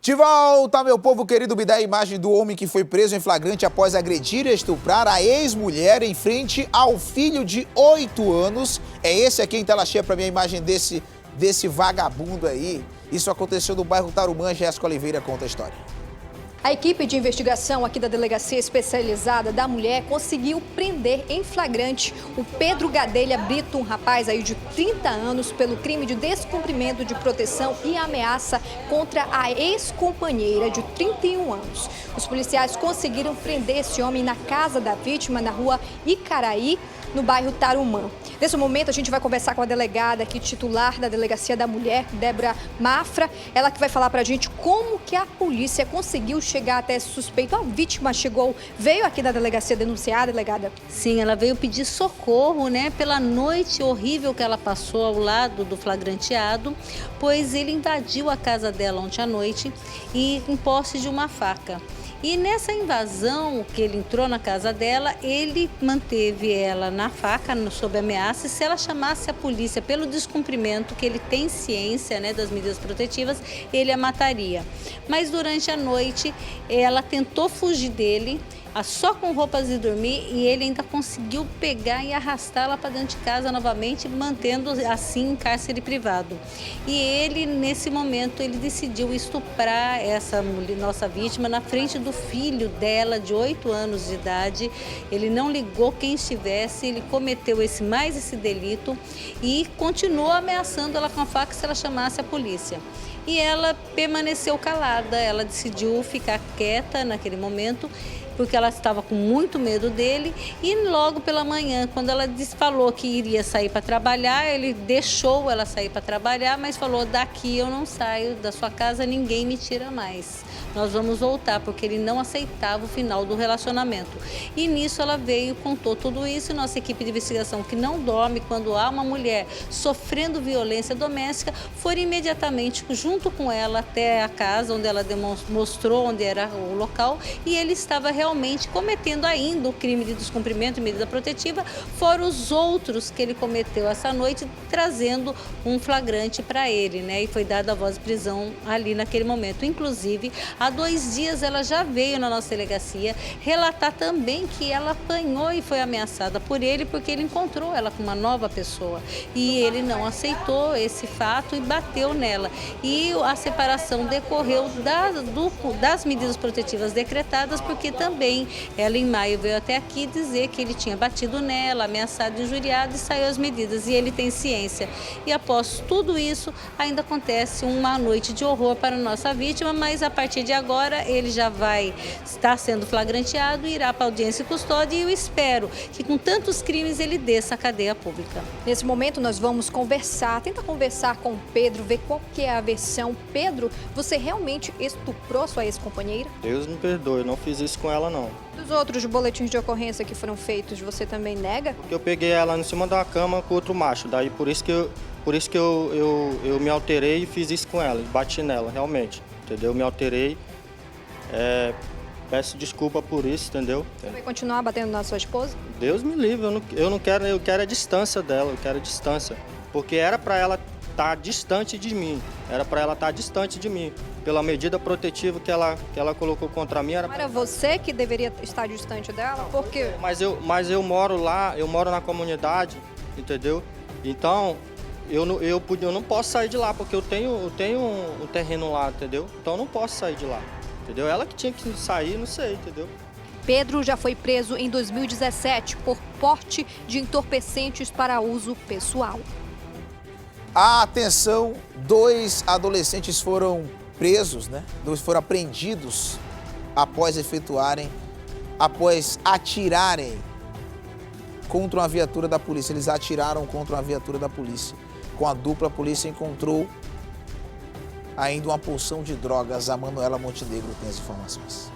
De volta, meu povo querido, me dá a imagem do homem que foi preso em flagrante após agredir e estuprar a ex-mulher em frente ao filho de 8 anos. É esse aqui em tela cheia para mim a imagem desse vagabundo aí. Isso aconteceu no bairro Tarumã. Jéssica Oliveira conta a história. A equipe de investigação aqui da Delegacia Especializada da Mulher conseguiu prender em flagrante o Pedro Gadelha Brito, um rapaz aí de 30 anos, pelo crime de descumprimento de proteção e ameaça contra a ex-companheira de 31 anos. Os policiais conseguiram prender esse homem na casa da vítima, na rua Icaraí, no bairro Tarumã. Nesse momento, a gente vai conversar com a delegada aqui, titular da Delegacia da Mulher, Débora Mafra. Ela que vai falar pra gente como que a polícia conseguiu chegar até esse suspeito. A vítima veio aqui da delegacia denunciar, delegada? Sim, ela veio pedir socorro, né, pela noite horrível que ela passou ao lado do flagranteado, pois ele invadiu a casa dela ontem à noite e em posse de uma faca. E nessa invasão que ele entrou na casa dela, ele manteve ela na faca, sob ameaça, e se ela chamasse a polícia pelo descumprimento, que ele tem ciência, né, das medidas protetivas, ele a mataria. Mas durante a noite, ela tentou fugir dele, só com roupas de dormir, e ele ainda conseguiu pegar e arrastá-la para dentro de casa novamente, mantendo assim em cárcere privado. E ele, nesse momento, ele decidiu estuprar essa nossa vítima na frente do filho dela, de 8 anos de idade. Ele não ligou quem estivesse, ele cometeu mais esse delito e continuou ameaçando ela com a faca se ela chamasse a polícia. E ela permaneceu calada, ela decidiu ficar quieta naquele momento, porque ela estava com muito medo dele, e logo pela manhã, quando ela falou que iria sair para trabalhar, ele deixou ela sair para trabalhar, mas falou: daqui eu não saio da sua casa, ninguém me tira mais. Nós vamos voltar, porque ele não aceitava o final do relacionamento. E nisso ela veio, contou tudo isso, e nossa equipe de investigação, que não dorme quando há uma mulher sofrendo violência doméstica, foi imediatamente junto com ela até a casa, onde ela mostrou onde era o local, e ele estava realmente cometendo ainda o crime de descumprimento e medida protetiva, fora os outros que ele cometeu essa noite, trazendo um flagrante para ele, né? E foi dada a voz de prisão ali naquele momento. Inclusive, há 2 dias ela já veio na nossa delegacia relatar também que ela apanhou e foi ameaçada por ele, porque ele encontrou ela com uma nova pessoa. E ele não aceitou esse fato e bateu nela. E a separação decorreu das medidas protetivas decretadas, porque também ela em maio veio até aqui dizer que ele tinha batido nela, ameaçado, injuriado, e saiu as medidas, e ele tem ciência. E após tudo isso, ainda acontece uma noite de horror para a nossa vítima, mas a partir de agora ele já vai estar sendo flagranteado e irá para audiência e custódia, e eu espero que com tantos crimes ele desça a cadeia pública. Nesse momento nós vamos tentar conversar com o Pedro, ver qual que é a versão. Pedro, você realmente estuprou sua ex-companheira? Deus me perdoe, eu não fiz isso com ela não. Dos outros boletins de ocorrência que foram feitos, você também nega? Eu peguei ela em cima da cama com outro macho, daí por isso que eu me alterei e fiz isso com ela, bati nela, realmente, entendeu? Me alterei, peço desculpa por isso, entendeu? Você vai continuar batendo na sua esposa? Deus me livre, eu não quero, eu quero a distância dela, eu quero a distância, porque era para ela estar distante de mim, pela medida protetiva que ela colocou contra mim. Era você que deveria estar distante dela? Por quê? Mas eu moro lá, eu moro na comunidade, entendeu? Então, eu não posso sair de lá, porque eu tenho um terreno lá, entendeu? Então eu não posso sair de lá, entendeu? Ela que tinha que sair, não sei, entendeu? Pedro já foi preso em 2017 por porte de entorpecentes para uso pessoal. Atenção, 2 adolescentes foram presos, né? 2 foram apreendidos após atirarem contra uma viatura da polícia. Eles atiraram contra uma viatura da polícia. Com a dupla, a polícia encontrou ainda uma porção de drogas. A Manuela Montenegro tem as informações.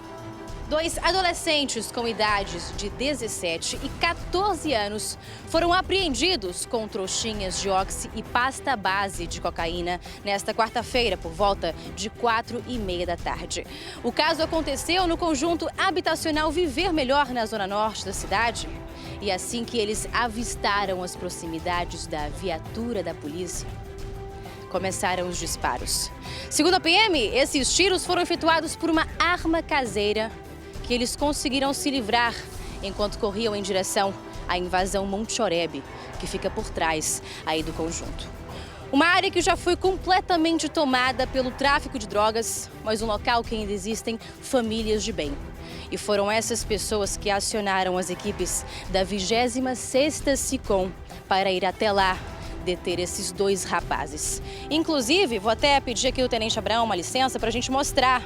2 adolescentes com idades de 17 e 14 anos foram apreendidos com trouxinhas de oxi e pasta base de cocaína nesta quarta-feira, por volta de 4h30 da tarde. O caso aconteceu no conjunto habitacional Viver Melhor, na zona norte da cidade. E assim que eles avistaram as proximidades da viatura da polícia, começaram os disparos. Segundo a PM, esses tiros foram efetuados por uma arma caseira que eles conseguiram se livrar enquanto corriam em direção à invasão Monte Oreb, que fica por trás aí do conjunto. Uma área que já foi completamente tomada pelo tráfico de drogas, mas um local que ainda existem famílias de bem. E foram essas pessoas que acionaram as equipes da 26ª SICOM para ir até lá deter esses 2 rapazes. Inclusive, vou até pedir aqui ao Tenente Abraão uma licença para a gente mostrar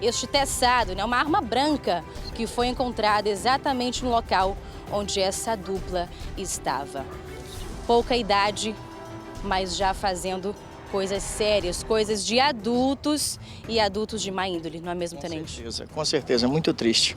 este teçado, né? Uma arma branca que foi encontrada exatamente no local onde essa dupla estava. Pouca idade, mas já fazendo coisas sérias, coisas de adultos e adultos de má índole, não é mesmo, Tenente? Com certeza, muito triste.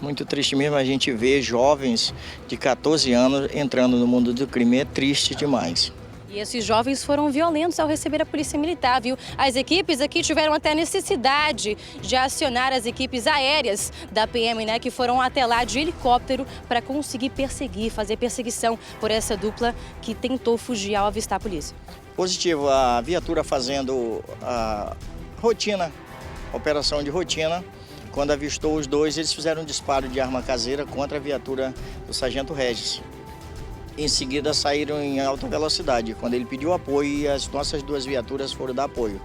Muito triste mesmo a gente ver jovens de 14 anos entrando no mundo do crime, é triste demais. E esses jovens foram violentos ao receber a polícia militar, viu? As equipes aqui tiveram até a necessidade de acionar as equipes aéreas da PM, né? Que foram até lá de helicóptero para conseguir fazer perseguição por essa dupla que tentou fugir ao avistar a polícia. Positivo, a viatura fazendo a rotina, operação de rotina. Quando avistou os 2, eles fizeram um disparo de arma caseira contra a viatura do Sargento Regis. Em seguida saíram em alta velocidade, quando ele pediu apoio e as nossas 2 viaturas foram dar apoio.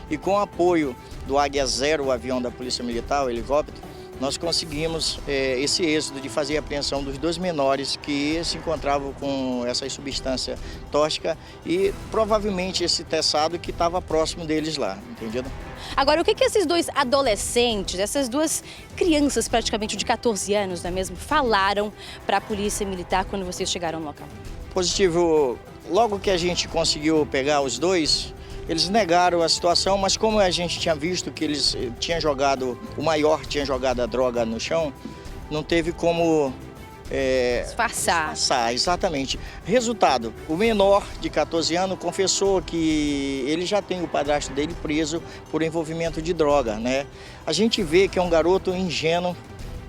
E com o apoio do Águia 0, o avião da Polícia Militar, o helicóptero, nós conseguimos esse êxito de fazer a apreensão dos 2 menores que se encontravam com essa substância tóxica e provavelmente esse teçado que estava próximo deles lá, entendido? Agora, o que esses 2 adolescentes, essas 2 crianças praticamente de 14 anos, não é mesmo, falaram para a Polícia Militar quando vocês chegaram no local? Positivo, logo que a gente conseguiu pegar os 2, eles negaram a situação, mas como a gente tinha visto que eles tinham jogado, o maior tinha jogado a droga no chão, não teve como disfarçar. Exatamente. Resultado, o menor de 14 anos confessou que ele já tem o padrasto dele preso por envolvimento de droga, né? A gente vê que é um garoto ingênuo,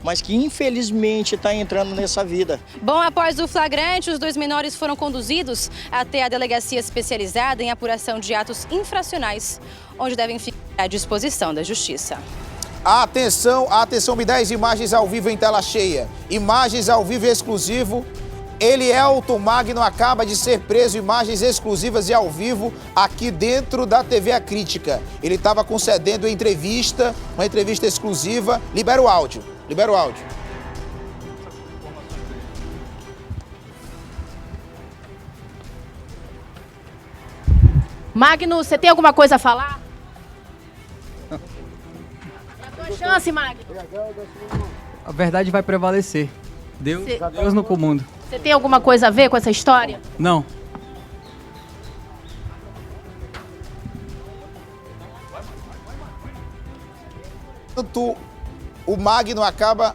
mas que infelizmente está entrando nessa vida. Bom, após o flagrante, os 2 menores foram conduzidos até a delegacia especializada em apuração de atos infracionais, onde devem ficar à disposição da Justiça. Atenção, atenção, me dá as imagens ao vivo em tela cheia. Imagens ao vivo exclusivo. Elielton Magno acaba de ser preso, imagens exclusivas e ao vivo aqui dentro da TV A Crítica. Ele estava concedendo entrevista, uma entrevista exclusiva. Libera o áudio, libera o áudio. Magno, você tem alguma coisa a falar? É a tua chance, Magno. A verdade vai prevalecer. Deus no comando. Você tem alguma coisa a ver com essa história? Não. O Magno acaba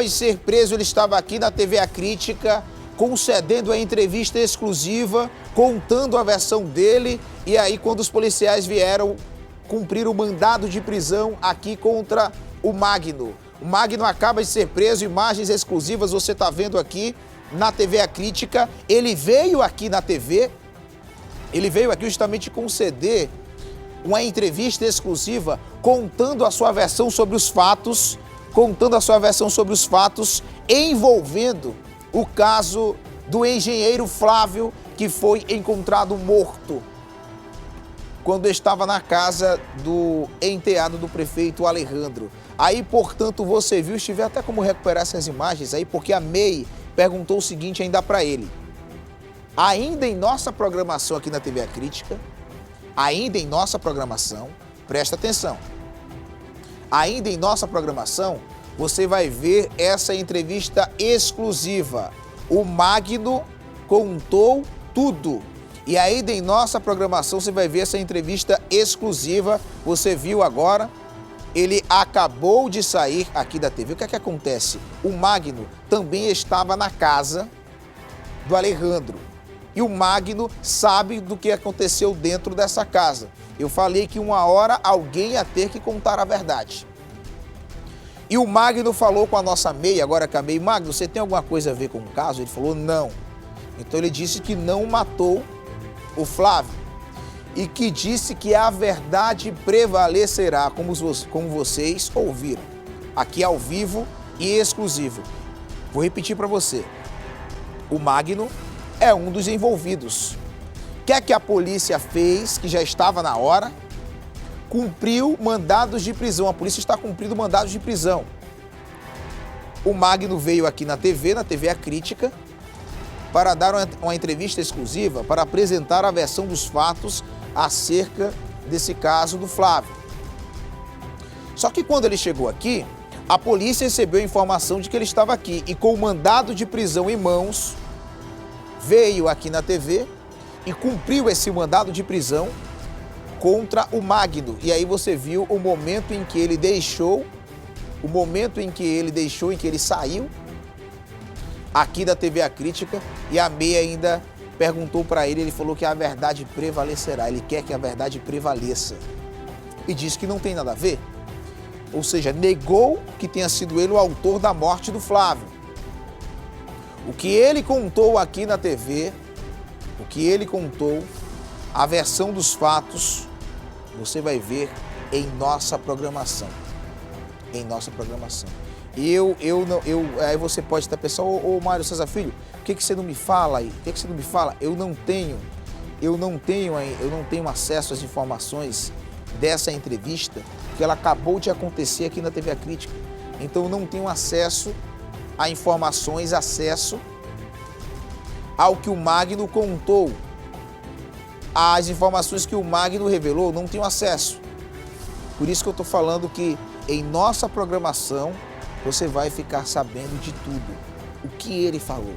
de ser preso, ele estava aqui na TV A Crítica, concedendo a entrevista exclusiva, contando a versão dele, e aí quando os policiais vieram cumprir o mandado de prisão aqui contra o Magno. O Magno acaba de ser preso, imagens exclusivas você está vendo aqui na TV A Crítica. Ele veio aqui na TV, ele veio aqui justamente conceder uma entrevista exclusiva contando a sua versão sobre os fatos, envolvendo o caso do engenheiro Flávio, que foi encontrado morto quando estava na casa do enteado do prefeito Alejandro. Aí, portanto, você viu, estiver até como recuperar essas imagens aí, porque a MEI perguntou o seguinte ainda para ele. Ainda em nossa programação aqui na TV A Crítica, presta atenção, ainda em nossa programação, você vai ver essa entrevista exclusiva. O Magno contou tudo. E ainda em nossa programação você vai ver essa entrevista exclusiva. Você viu agora, ele acabou de sair aqui da TV. O que é que acontece? O Magno também estava na casa do Alejandro. E o Magno sabe do que aconteceu dentro dessa casa. Eu falei que uma hora alguém ia ter que contar a verdade. E o Magno falou com a nossa MEI, agora com a MEI, Magno, você tem alguma coisa a ver com o caso? Ele falou, não. Então ele disse que não matou o Flávio. e que disse que a verdade prevalecerá, como vocês ouviram, aqui ao vivo e exclusivo. Vou repetir para você. O Magno é um dos envolvidos. O que a polícia fez, que já estava na hora? Cumpriu mandados de prisão. A polícia está cumprindo mandados de prisão. O Magno veio aqui na TV A Crítica, para dar uma entrevista exclusiva, para apresentar a versão dos fatos acerca desse caso do Flávio. Só que quando ele chegou aqui, a polícia recebeu a informação de que ele estava aqui e com o mandado de prisão em mãos, veio aqui na TV e cumpriu esse mandado de prisão contra o Magno. E aí você viu o momento em que ele deixou, em que ele saiu aqui da TV A Crítica, e a Meia ainda perguntou para ele falou que a verdade prevalecerá, ele quer que a verdade prevaleça. E disse que não tem nada a ver, ou seja, negou que tenha sido ele o autor da morte do Flávio. O que ele contou aqui na TV, a versão dos fatos, você vai ver em nossa programação. E aí você pode estar pensando, ô Mário César Filho, por que você não me fala aí? Por que você não me fala? Eu não tenho acesso às informações dessa entrevista, que ela acabou de acontecer aqui na TV A Crítica. Então eu não tenho acesso a informações, acesso ao que o Magno contou. As informações que o Magno revelou, não tenho acesso. Por isso que eu estou falando que em nossa programação você vai ficar sabendo de tudo. O que ele falou,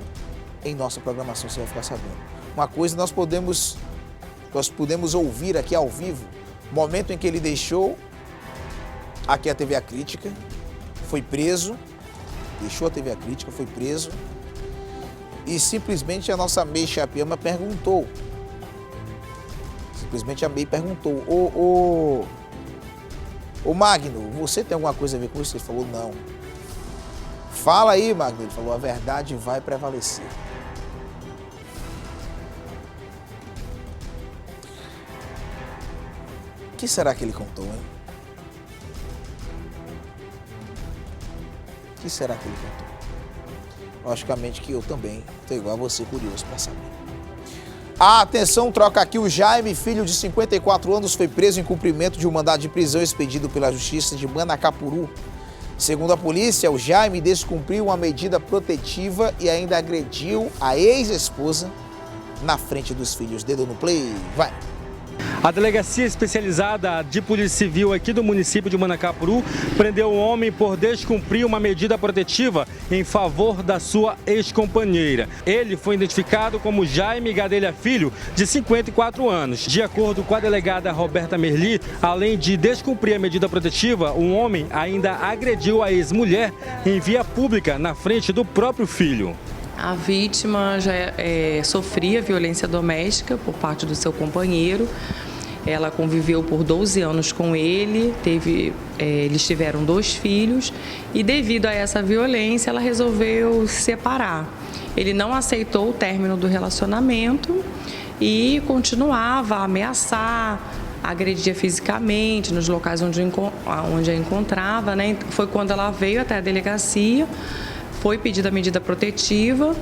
em nossa programação você vai ficar sabendo. Uma coisa nós podemos ouvir aqui ao vivo, momento em que ele deixou aqui a TV A Crítica, foi preso, deixou a TV A Crítica, foi preso, e simplesmente a nossa May Chapiama perguntou, ô Magno, você tem alguma coisa a ver com isso? Ele falou, não. Fala aí, Magno. Ele falou, a verdade vai prevalecer. O que será que ele contou, hein? O que será que ele contou? Logicamente que eu também estou igual a você, curioso para saber. Atenção, troca aqui. O Jaime, filho de 54 anos, foi preso em cumprimento de um mandado de prisão expedido pela Justiça de Manacapuru. Segundo a polícia, o Jaime descumpriu uma medida protetiva e ainda agrediu a ex-esposa na frente dos filhos. Dedo no play, vai! A Delegacia Especializada de Polícia Civil aqui do município de Manacapuru prendeu um homem por descumprir uma medida protetiva em favor da sua ex-companheira. Ele foi identificado como Jaime Gadelha Filho, de 54 anos. De acordo com a delegada Roberta Merli, além de descumprir a medida protetiva, um homem ainda agrediu a ex-mulher em via pública na frente do próprio filho. A vítima já sofria violência doméstica por parte do seu companheiro. Ela conviveu por 12 anos com ele, eles tiveram 2 filhos e devido a essa violência ela resolveu se separar. Ele não aceitou o término do relacionamento e continuava a ameaçar, agredia fisicamente nos locais onde a encontrava, né? Foi quando ela veio até a delegacia, foi pedida a medida protetiva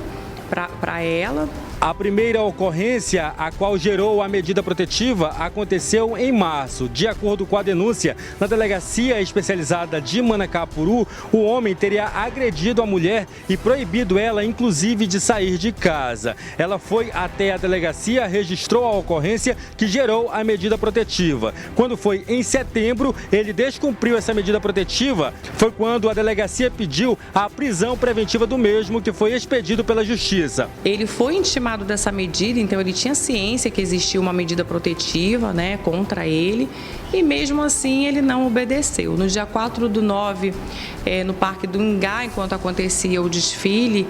para ela. A primeira ocorrência, a qual gerou a medida protetiva, aconteceu em março. De acordo com a denúncia, na Delegacia Especializada de Manacapuru, o homem teria agredido a mulher e proibido ela, inclusive, de sair de casa. Ela foi até a delegacia, registrou a ocorrência que gerou a medida protetiva. Quando foi em setembro, ele descumpriu essa medida protetiva. Foi quando a delegacia pediu a prisão preventiva do mesmo, que foi expedido pela Justiça. Ele foi intimado dessa medida, então ele tinha ciência que existia uma medida protetiva, né, contra ele, e mesmo assim ele não obedeceu. No dia 4/9, no Parque do Ingá, enquanto acontecia o desfile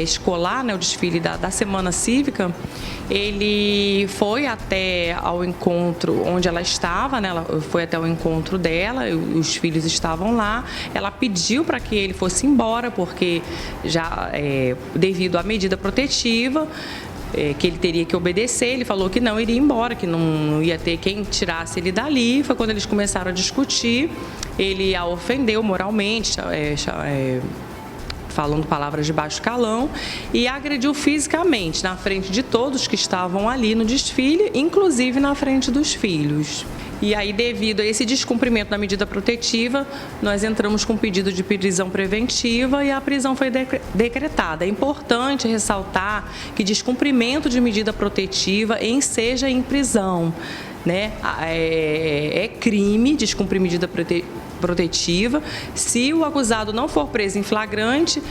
escolar, né, o desfile da Semana Cívica, ele foi até ao encontro onde ela estava, né, ela foi até o encontro dela, os filhos estavam lá, ela pediu para que ele fosse embora, porque já devido à medida protetiva, que ele teria que obedecer. Ele falou que não iria embora, que não ia ter quem tirasse ele dali. Foi quando eles começaram a discutir. Ele a ofendeu moralmente, falando palavras de baixo calão, e agrediu fisicamente na frente de todos que estavam ali no desfile, inclusive na frente dos filhos. E aí, devido a esse descumprimento da medida protetiva, nós entramos com pedido de prisão preventiva e a prisão foi decretada. É importante ressaltar que descumprimento de medida protetiva enseja em prisão, né? É crime descumprir medida protetiva. Se o acusado não for preso em flagrante,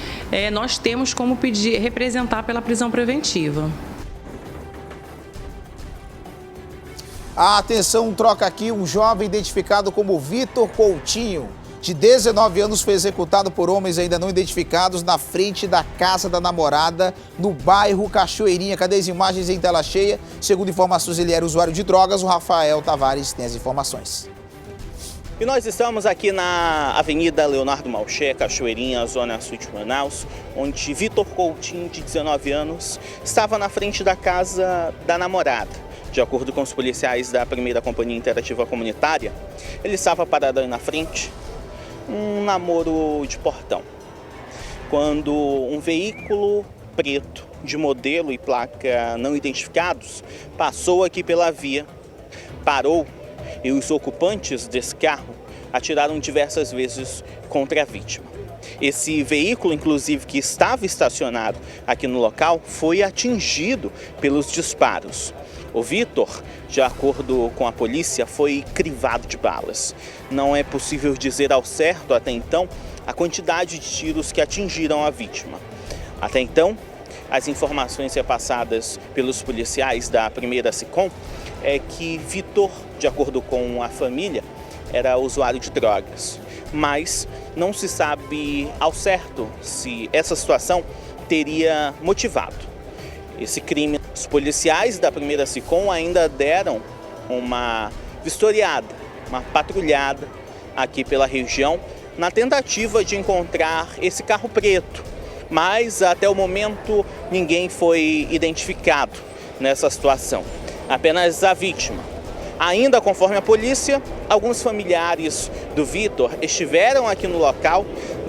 nós temos como pedir representar pela prisão preventiva. A atenção, troca aqui, um jovem identificado como Vitor Coutinho, de 19 anos, foi executado por homens ainda não identificados na frente da casa da namorada, no bairro Cachoeirinha. Cadê as imagens em tela cheia? Segundo informações, ele era usuário de drogas. O Rafael Tavares tem as informações. E nós estamos aqui na Avenida Leonardo Malcher, Cachoeirinha, Zona Sul de Manaus, onde Vitor Coutinho, de 19 anos, estava na frente da casa da namorada. De acordo com os policiais da 1ª Companhia Interativa Comunitária, ele estava parado aí na frente, um namoro de portão, quando um veículo preto de modelo e placa não identificados passou aqui pela via, parou e os ocupantes desse carro atiraram diversas vezes contra a vítima. Esse veículo, inclusive, que estava estacionado aqui no local, foi atingido pelos disparos. O Vitor, de acordo com a polícia, foi crivado de balas. Não é possível dizer ao certo, até então, a quantidade de tiros que atingiram a vítima. Até então, as informações repassadas pelos policiais da 1ª SICOM é que Vitor, de acordo com a família, era usuário de drogas. Mas não se sabe ao certo se essa situação teria motivado esse crime. Os policiais da 1ª SICOM ainda deram uma vistoriada, uma patrulhada aqui pela região, na tentativa de encontrar esse carro preto. Mas até o momento ninguém foi identificado nessa situação, apenas a vítima. Ainda conforme a polícia, alguns familiares do Vitor estiveram aqui no local,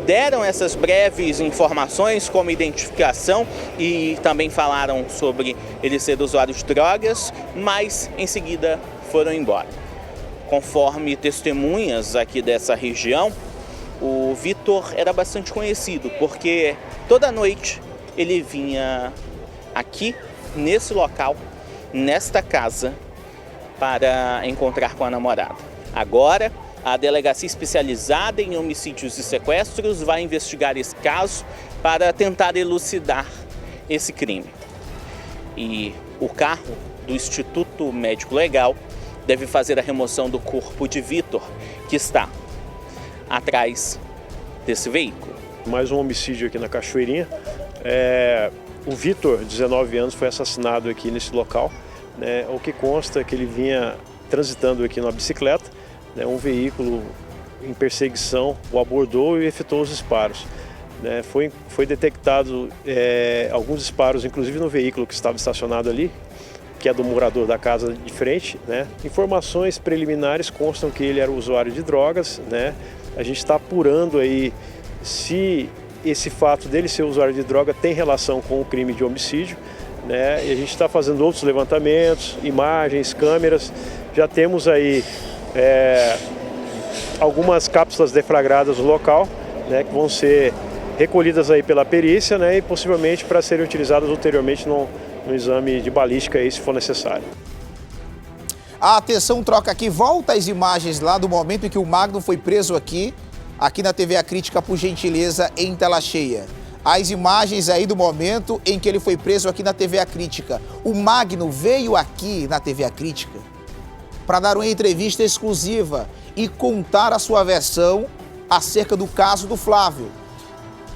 deram essas breves informações como identificação e também falaram sobre ele ser usuário de drogas, mas em seguida foram embora. Conforme testemunhas aqui dessa região, o Vitor era bastante conhecido, porque toda noite ele vinha aqui, nesse local, nesta casa, para encontrar com a namorada. Agora, a Delegacia Especializada em Homicídios e Sequestros vai investigar esse caso para tentar elucidar esse crime. E o carro do Instituto Médico Legal deve fazer a remoção do corpo de Vitor, que está atrás desse veículo. Mais um homicídio aqui na Cachoeirinha. O Vitor, 19 anos, foi assassinado aqui nesse local. O que consta é que ele vinha transitando aqui numa bicicleta, um veículo em perseguição o abordou e efetuou os disparos. Foi detectado alguns disparos, inclusive no veículo que estava estacionado ali, que é do morador da casa de frente. Informações preliminares constam que ele era usuário de drogas. A gente está apurando aí se esse fato dele ser usuário de droga tem relação com o crime de homicídio. E a gente está fazendo outros levantamentos, imagens, câmeras. Já temos aí algumas cápsulas deflagradas no local, que vão ser recolhidas aí pela perícia, e possivelmente para serem utilizadas ulteriormente no exame de balística aí, se for necessário. A atenção, troca aqui, volta as imagens lá do momento em que o Magno foi preso aqui na TV A Crítica, por gentileza, em tela cheia. As imagens aí do momento em que ele foi preso aqui na TV A Crítica. O Magno veio aqui na TV A Crítica para dar uma entrevista exclusiva e contar a sua versão acerca do caso do Flávio.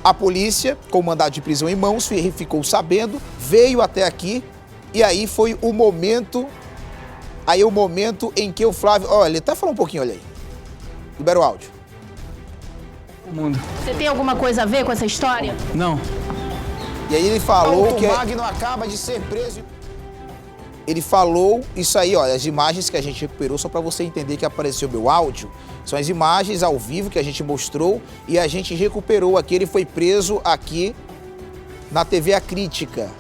A polícia, com mandado de prisão em mãos, ficou sabendo, veio até aqui e aí foi o momento em que o Flávio... Olha, ele até falou um pouquinho, olha aí. Libera o áudio. Você tem alguma coisa a ver com essa história? Não. E aí ele falou que o Magno acaba de ser preso. Ele falou isso aí, ó, as imagens que a gente recuperou, só para você entender que apareceu meu áudio, são as imagens ao vivo que a gente mostrou e a gente recuperou aqui. Ele foi preso aqui na TV A Crítica.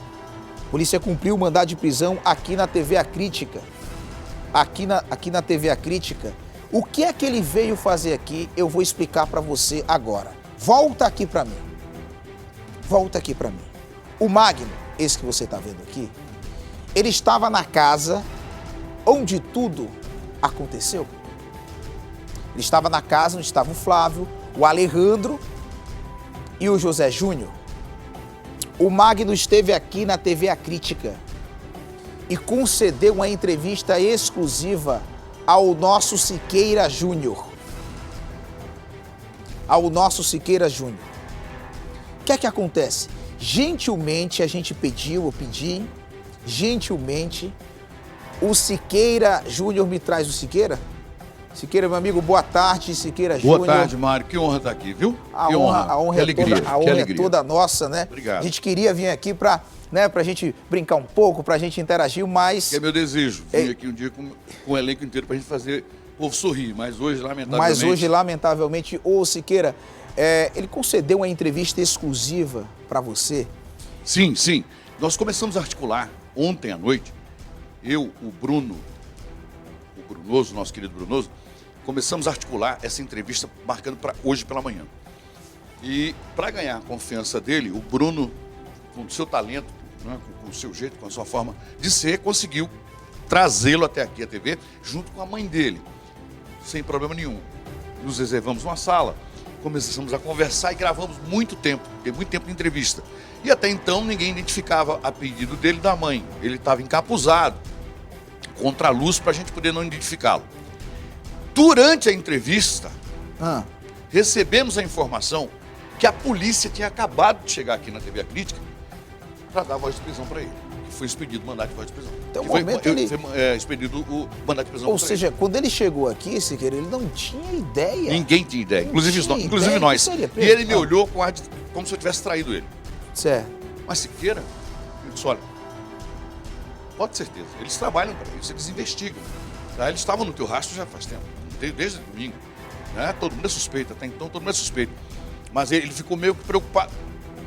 A polícia cumpriu o mandado de prisão aqui na TV A Crítica. Aqui na TV A Crítica. O que é que ele veio fazer aqui, eu vou explicar para você agora. Volta aqui para mim. Volta aqui para mim. O Magno, esse que você está vendo aqui, ele estava na casa onde tudo aconteceu. Ele estava na casa onde estava o Flávio, o Alejandro e o José Júnior. O Magno esteve aqui na TV A Crítica e concedeu uma entrevista exclusiva ao nosso Siqueira Júnior. Ao nosso Siqueira Júnior. O que é que acontece? Gentilmente a gente eu pedi, gentilmente, o Siqueira Júnior me traz o Siqueira. Siqueira, meu amigo, boa tarde, Siqueira Júnior. Boa tarde, Mário. Que honra estar aqui, viu? A honra é toda nossa, né? Obrigado. A gente queria vir aqui para, né, pra gente brincar um pouco, pra gente interagir, mas... Que é meu desejo, vir aqui um dia com o elenco inteiro pra gente fazer o povo sorrir, mas hoje, lamentavelmente... ô Siqueira, ele concedeu uma entrevista exclusiva para você? Sim, sim. Nós começamos a articular ontem à noite, eu, o Bruno, o Brunoso, nosso querido Brunoso, começamos a articular essa entrevista marcando para hoje pela manhã. E para ganhar a confiança dele, o Bruno, com o seu talento, né, com o seu jeito, com a sua forma de ser, conseguiu trazê-lo até aqui à TV, junto com a mãe dele, sem problema nenhum. Nos reservamos uma sala, começamos a conversar e gravamos muito tempo de entrevista. E até então ninguém identificava a pedido dele da mãe. Ele estava encapuzado, contra a luz, para a gente poder não identificá-lo. Durante a entrevista, recebemos a informação que a polícia tinha acabado de chegar aqui na TV A Crítica para dar voz de prisão para ele. Que foi expedido o mandado de voz de prisão. Então, foi expedido o mandado de prisão. Ou seja, quando ele chegou aqui, Siqueira, ele não tinha ideia. Ninguém tinha ideia, inclusive nós. E ele me olhou como se eu tivesse traído ele. Certo. Mas Siqueira, eu disse, olha, pode ter certeza, eles trabalham para isso, eles investigam. Tá? Eles estavam no teu rastro já faz tempo, desde domingo. Né? Todo mundo é suspeito, até então todo mundo é suspeito. Mas ele ficou meio preocupado,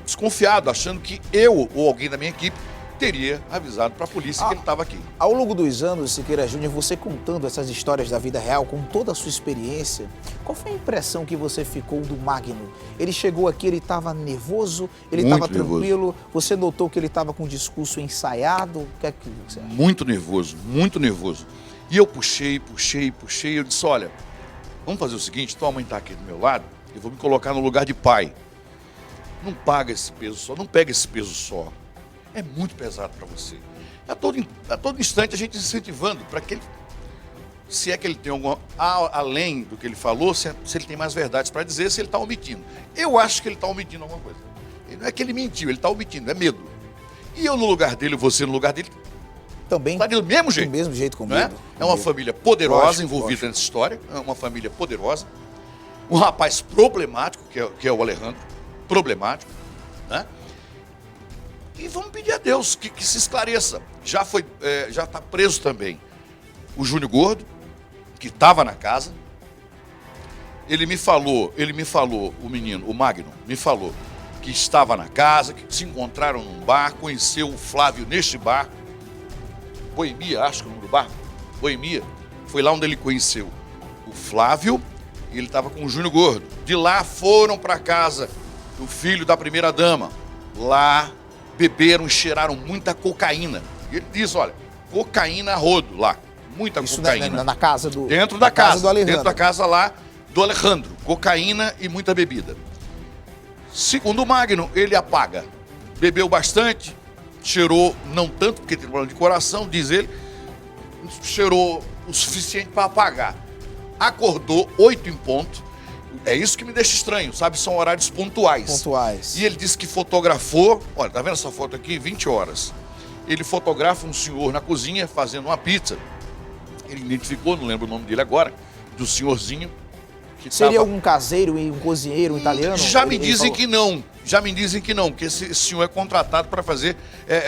desconfiado, achando que eu ou alguém da minha equipe teria avisado para a polícia que ele estava aqui. Ao longo dos anos, Siqueira Júnior, você contando essas histórias da vida real, com toda a sua experiência, qual foi a impressão que você ficou do Magno? Ele chegou aqui, ele estava nervoso, ele estava tranquilo, você notou que ele estava com um discurso ensaiado? O que é que você acha? Muito nervoso, muito nervoso. E eu puxei, eu disse, olha, vamos fazer o seguinte, tua mãe está aqui do meu lado, eu vou me colocar no lugar de pai. Não paga esse peso só, não pega esse peso só. É muito pesado para você. A todo instante a gente incentivando para que ele, se é que ele tem alguma, além do que ele falou, se ele tem mais verdades para dizer, se ele está omitindo. Eu acho que ele está omitindo alguma coisa. Não é que ele mentiu, ele está omitindo, é medo. E eu no lugar dele, você no lugar dele, também está do mesmo jeito. Do mesmo jeito com medo. É uma família poderosa envolvida nessa história, é uma família poderosa. Um rapaz problemático, que é o Alejandro, problemático, né? E vamos pedir a Deus que se esclareça. Já está preso também o Júnior Gordo, que estava na casa. Ele me falou, o menino, o Magno, me falou que estava na casa, que se encontraram num bar, conheceu o Flávio neste bar. Boemia, acho que é o nome do bar. Boemia. Foi lá onde ele conheceu o Flávio e ele estava com o Júnior Gordo. De lá foram para casa do filho da primeira-dama. Lá beberam e cheiraram muita cocaína. E ele diz, olha, cocaína a rodo lá. Muita cocaína. Na casa do... Dentro da casa do Alejandro. Dentro da casa lá do Alejandro. Cocaína e muita bebida. Segundo o Magno, ele apaga. Bebeu bastante, cheirou, não tanto, porque tem problema de coração, diz ele, cheirou o suficiente para apagar. Acordou 8 em ponto. É isso que me deixa estranho, sabe? São horários pontuais. E ele disse que fotografou, olha, tá vendo essa foto aqui? 20 horas. Ele fotografa um senhor na cozinha fazendo uma pizza. Ele identificou, não lembro o nome dele agora, do senhorzinho. Seria algum caseiro e um cozinheiro italiano? Já me dizem que não. Já me dizem que não, que esse senhor é contratado para fazer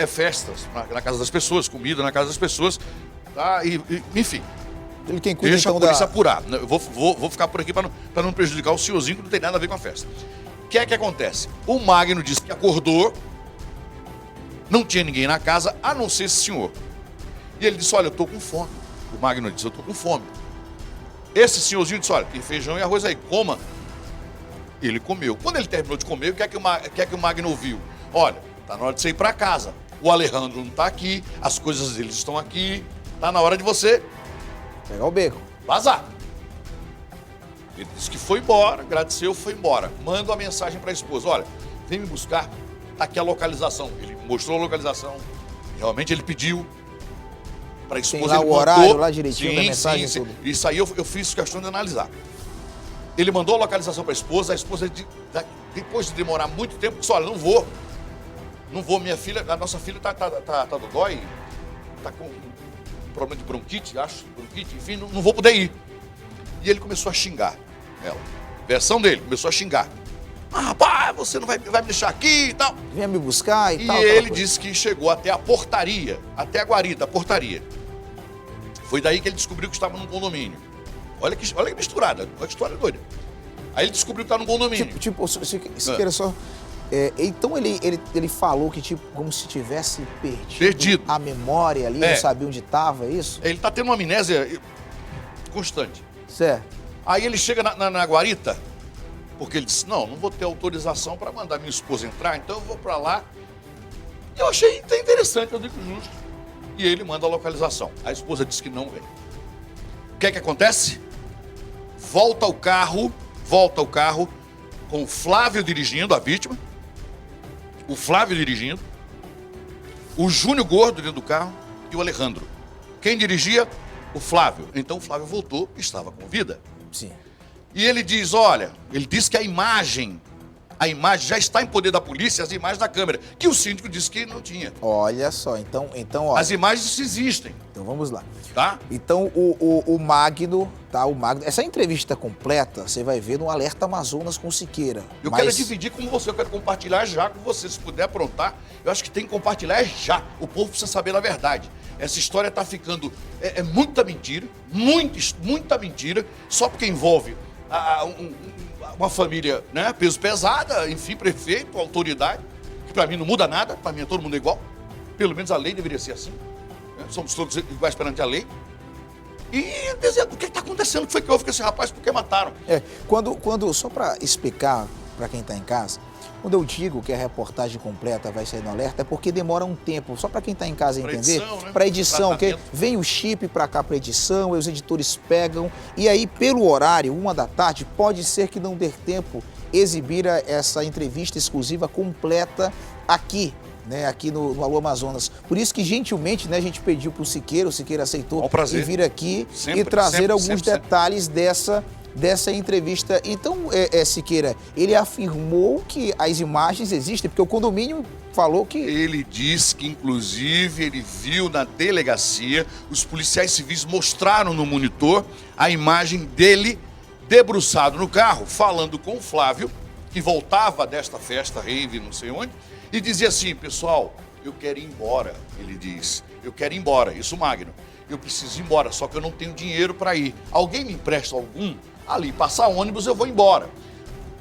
festas na casa das pessoas, comida na casa das pessoas, tá? Enfim. Ele quem cuida, deixa então, a polícia apurar. Eu vou ficar por aqui para não prejudicar o senhorzinho, que não tem nada a ver com a festa. O que é que acontece? O Magno disse que acordou, não tinha ninguém na casa, a não ser esse senhor. E ele disse, olha, eu tô com fome. O Magno disse, eu tô com fome. Esse senhorzinho disse, olha, tem feijão e arroz aí, coma. Ele comeu. Quando ele terminou de comer, o que é que o Magno ouviu? Olha, tá na hora de você ir para casa. O Alejandro não tá aqui, as coisas deles estão aqui, tá na hora de você pegar o beco. Vazar. Ele disse que foi embora, agradeceu, foi embora. Manda uma mensagem para a esposa, olha, vem me buscar, tá aqui a localização. Ele mostrou a localização, realmente ele pediu para a esposa. Tem lá ele o mandou, horário, lá direitinho, da mensagem, sim. tudo. Isso aí eu fiz questão de analisar. Ele mandou a localização para a esposa depois de demorar muito tempo, disse, olha, não vou, minha filha, a nossa filha tá dodói, tá com problema de bronquite, enfim, não vou poder ir. E ele começou a xingar ela. Versão dele, começou a xingar. Ah, rapaz, você não vai me deixar aqui e tal. Venha me buscar e tal. E ele disse que chegou até a portaria, até a guarita, a portaria. Foi daí que ele descobriu que estava num condomínio. Olha que misturada, olha que história doida. Aí ele descobriu que estava num condomínio. Se queira só... então ele falou que, tipo, como se tivesse perdido a memória ali, não sabia onde estava, é isso? Ele está tendo uma amnésia constante. Certo. Aí ele chega na guarita, porque ele disse, não vou ter autorização para mandar minha esposa entrar, então eu vou para lá. E eu achei até interessante, eu digo justo. E ele manda a localização. A esposa disse que não vem. O que é que acontece? Volta o carro com o Flávio dirigindo, a vítima. O Flávio dirigindo. O Júnior Gordo dentro do carro e o Alejandro. Quem dirigia? O Flávio. Então o Flávio voltou e estava com vida. Sim. E ele diz, olha, ele disse que a imagem já está em poder da polícia, as imagens da câmera, que o síndico disse que não tinha. Olha só, então olha. As imagens existem. Então vamos lá. Tá? Então o Magno, tá? O Magno. Essa entrevista completa você vai ver no Alerta Amazonas com Siqueira. Eu quero dividir com você, eu quero compartilhar já com você, se puder aprontar. Eu acho que tem que compartilhar já. O povo precisa saber a verdade. Essa história está ficando... É muita mentira, muita mentira, só porque envolve uma família, né, peso pesada, enfim, prefeito, autoridade, que para mim não muda nada, para mim é todo mundo igual. Pelo menos a lei deveria ser assim. Né? Somos todos iguais perante a lei. E dizendo, o que está acontecendo? O que foi que houve com esse rapaz? Por que mataram? Só para explicar para quem está em casa, quando eu digo que a reportagem completa vai sair no Alerta, é porque demora um tempo, só para quem está em casa entender, para edição, que vem o chip para cá para edição, os editores pegam, e aí pelo horário, 13h, pode ser que não dê tempo exibir essa entrevista exclusiva completa aqui, né, aqui no Alô Amazonas. Por isso que gentilmente, né, a gente pediu para o Siqueira aceitou e vir aqui e trazer alguns detalhes dessa entrevista. Então, Siqueira, ele afirmou que as imagens existem, porque o condomínio falou que... Ele disse que, inclusive, ele viu na delegacia, os policiais civis mostraram no monitor a imagem dele debruçado no carro, falando com o Flávio, que voltava desta festa, rave, não sei onde, e dizia assim, pessoal, eu quero ir embora, ele diz. Eu quero ir embora, isso Magno. Eu preciso ir embora, só que eu não tenho dinheiro para ir. Alguém me empresta algum? Ali, passar ônibus, eu vou embora.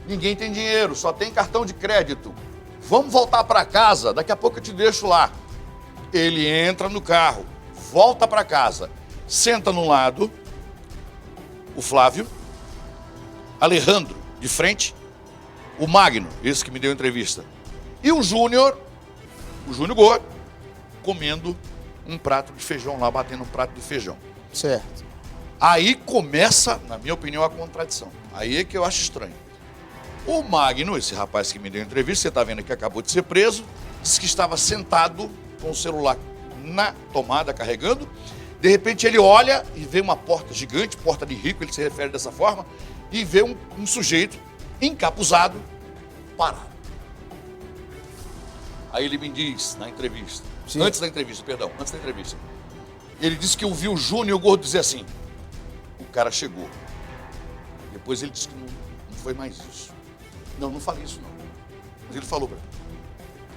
Ninguém tem dinheiro, só tem cartão de crédito. Vamos voltar para casa, daqui a pouco eu te deixo lá. Ele entra no carro, volta para casa, senta no lado, o Flávio, Alejandro de frente, o Magno, esse que me deu entrevista, e o Júnior Gordo, comendo um prato de feijão lá, batendo um prato de feijão. Certo. Aí começa, na minha opinião, a contradição. Aí é que eu acho estranho. O Magno, esse rapaz que me deu entrevista, você está vendo que acabou de ser preso, disse que estava sentado com o celular na tomada, carregando. De repente ele olha e vê uma porta gigante, porta de rico, ele se refere dessa forma, e vê um sujeito encapuzado, parado. Aí ele me diz na entrevista, antes da entrevista, ele disse que ouviu o Júnior Gordo dizer assim, o cara chegou. Depois ele disse que não foi mais isso. Não falei isso não. Ele falou para mim.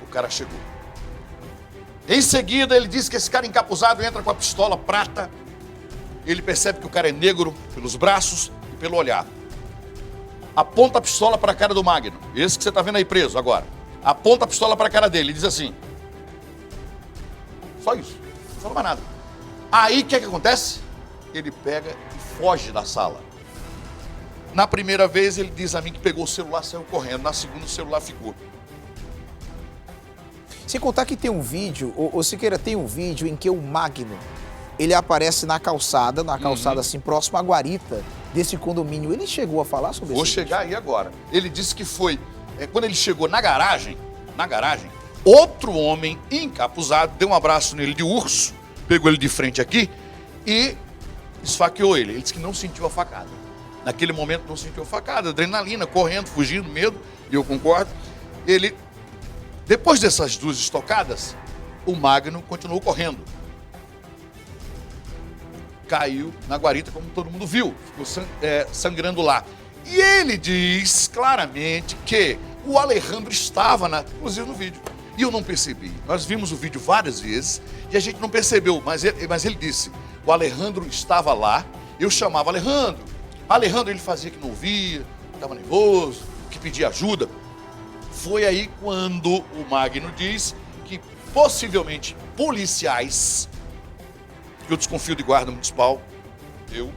O cara chegou. Em seguida, ele disse que esse cara encapuzado entra com a pistola prata. Ele percebe que o cara é negro pelos braços e pelo olhar. Aponta a pistola para a cara do Magno. Esse que você está vendo aí preso agora. Aponta a pistola para a cara dele e diz assim. Só isso. Não fala mais nada. Aí, o que acontece? Ele pega e foge da sala. Na primeira vez, ele diz a mim que pegou o celular e saiu correndo. Na segunda, o celular ficou. Sem contar que tem um vídeo, o Siqueira, tem um vídeo em que o Magno, ele aparece na calçada assim, próximo à guarita desse condomínio. Ele chegou a falar sobre isso? Vou chegar aí agora. Ele disse que foi, quando ele chegou na garagem, outro homem encapuzado deu um abraço nele de urso, pegou ele de frente aqui e esfaqueou ele. Ele disse que não sentiu a facada. Naquele momento não sentiu a facada, adrenalina, correndo, fugindo, medo, e eu concordo. Ele, depois dessas duas estocadas, o Magno continuou correndo. Caiu na guarita, como todo mundo viu, ficou sangrando lá. E ele diz claramente que o Alejandro estava, inclusive no vídeo, e eu não percebi. Nós vimos o vídeo várias vezes e a gente não percebeu, mas ele disse, o Alejandro estava lá, eu chamava Alejandro. Alejandro, ele fazia que não via, estava nervoso, que pedia ajuda. Foi aí quando o Magno diz que possivelmente policiais, que eu desconfio de guarda municipal, eu,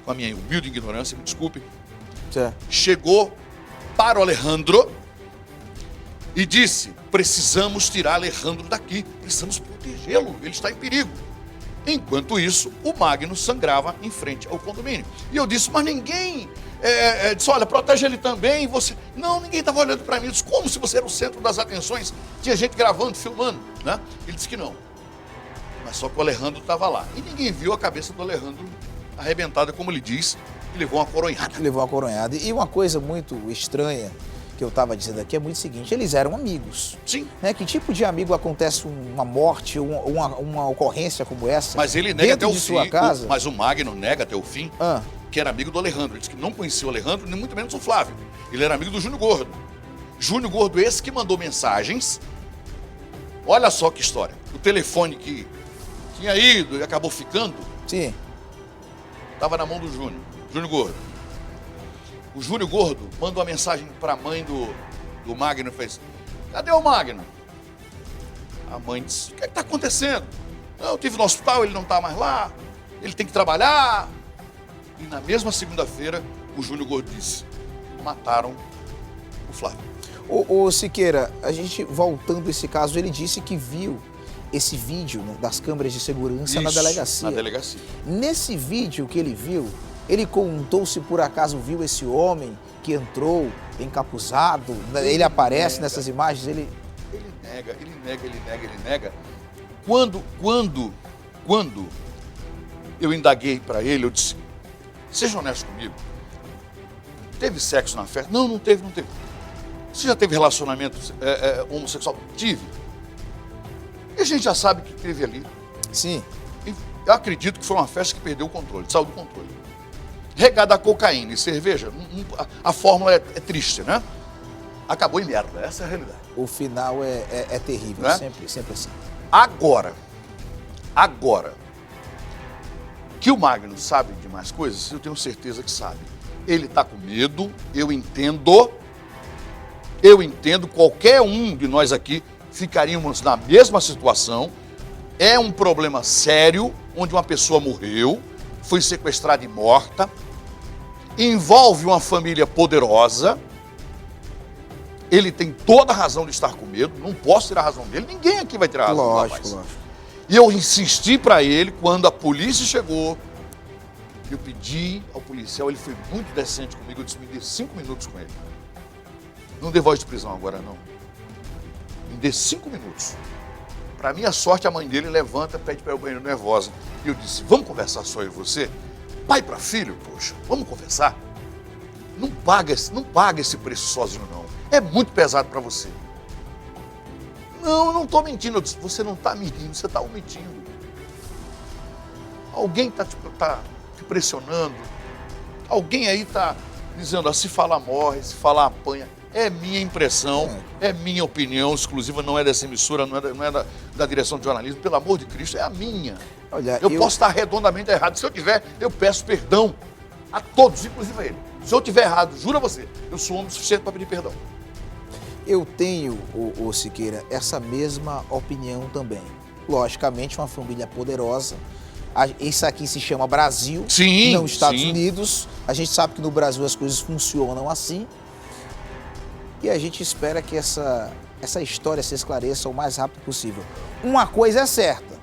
com a minha humilde ignorância, me desculpe, chegou para o Alejandro e disse, precisamos tirar Alejandro daqui, precisamos protegê-lo, ele está em perigo. Enquanto isso, o Magno sangrava em frente ao condomínio. E eu disse, mas ninguém disse, olha, protege ele também. Você... Não, ninguém estava olhando para mim. Eu disse, como se você era o centro das atenções? Tinha gente gravando, filmando, né? Ele disse que não. Mas só que o Alejandro estava lá. E ninguém viu a cabeça do Alejandro arrebentada, como ele diz, e levou uma coronhada. Levou uma coronhada. E uma coisa muito estranha que eu estava dizendo aqui é muito o seguinte, eles eram amigos. Sim. Né? Que tipo de amigo acontece uma morte, uma ocorrência como essa? Mas ele nega até o fim. Sua casa? Mas o Magno nega até o fim que era amigo do Alejandro. Ele disse que não conhecia o Alejandro, nem muito menos o Flávio. Ele era amigo do Júnior Gordo. Júnior Gordo esse que mandou mensagens. Olha só que história. O telefone que tinha ido e acabou ficando. Sim. Estava na mão do Júnior Gordo. O Júnior Gordo manda uma mensagem para a mãe do Magno e fez, cadê o Magno? A mãe disse, o que está acontecendo? Não, eu estive no hospital, ele não está mais lá, ele tem que trabalhar. E na mesma segunda-feira, o Júnior Gordo disse, mataram o Flávio. Ô Siqueira, a gente voltando a esse caso, ele disse que viu esse vídeo, né, das câmeras de segurança na delegacia. Na delegacia. Nesse vídeo que ele viu, ele contou se por acaso viu esse homem que entrou encapuzado, ele aparece nessas imagens, ele nega. Quando eu indaguei para ele, eu disse, seja honesto comigo, teve sexo na festa? Não teve. Você já teve relacionamento homossexual? Tive. E a gente já sabe que teve ali. Sim. E eu acredito que foi uma festa que perdeu o controle, saiu do controle. Regada a cocaína e cerveja, a fórmula é triste, né? Acabou em merda, essa é a realidade. O final é terrível, né? sempre assim. Agora, que o Magno sabe de mais coisas, eu tenho certeza que sabe. Ele está com medo, eu entendo, qualquer um de nós aqui ficaríamos na mesma situação. É um problema sério, onde uma pessoa morreu, foi sequestrada e morta, envolve uma família poderosa, ele tem toda a razão de estar com medo, não posso tirar a razão dele, ninguém aqui vai tirar a razão do rapaz. Lógico. E eu insisti para ele, quando a polícia chegou, eu pedi ao policial, ele foi muito decente comigo, eu disse, me dê 5 minutos com ele. Não dê voz de prisão agora, não. Me dê 5 minutos. Para minha sorte, a mãe dele levanta, pede para ir ao banheiro nervosa. E eu disse, vamos conversar só eu e você? Pai para filho, poxa, vamos conversar? Não paga esse preço sozinho, não. É muito pesado para você. Não, eu não estou mentindo. Eu disse, você não está mentindo, você está omitindo. Alguém está te pressionando. Alguém aí está dizendo, se falar morre, se falar apanha. É minha impressão, é minha opinião exclusiva, não é dessa emissora, não é da direção de jornalismo, pelo amor de Cristo, é a minha. Olha, eu posso estar redondamente errado. Se eu tiver, eu peço perdão a todos, inclusive a ele. Se eu tiver errado, juro a você, eu sou homem suficiente para pedir perdão. Eu tenho, ô Siqueira, essa mesma opinião também. Logicamente, uma família poderosa. Isso aqui se chama Brasil, não Estados Unidos. A gente sabe que no Brasil as coisas funcionam assim. E a gente espera que essa história se esclareça o mais rápido possível. Uma coisa é certa.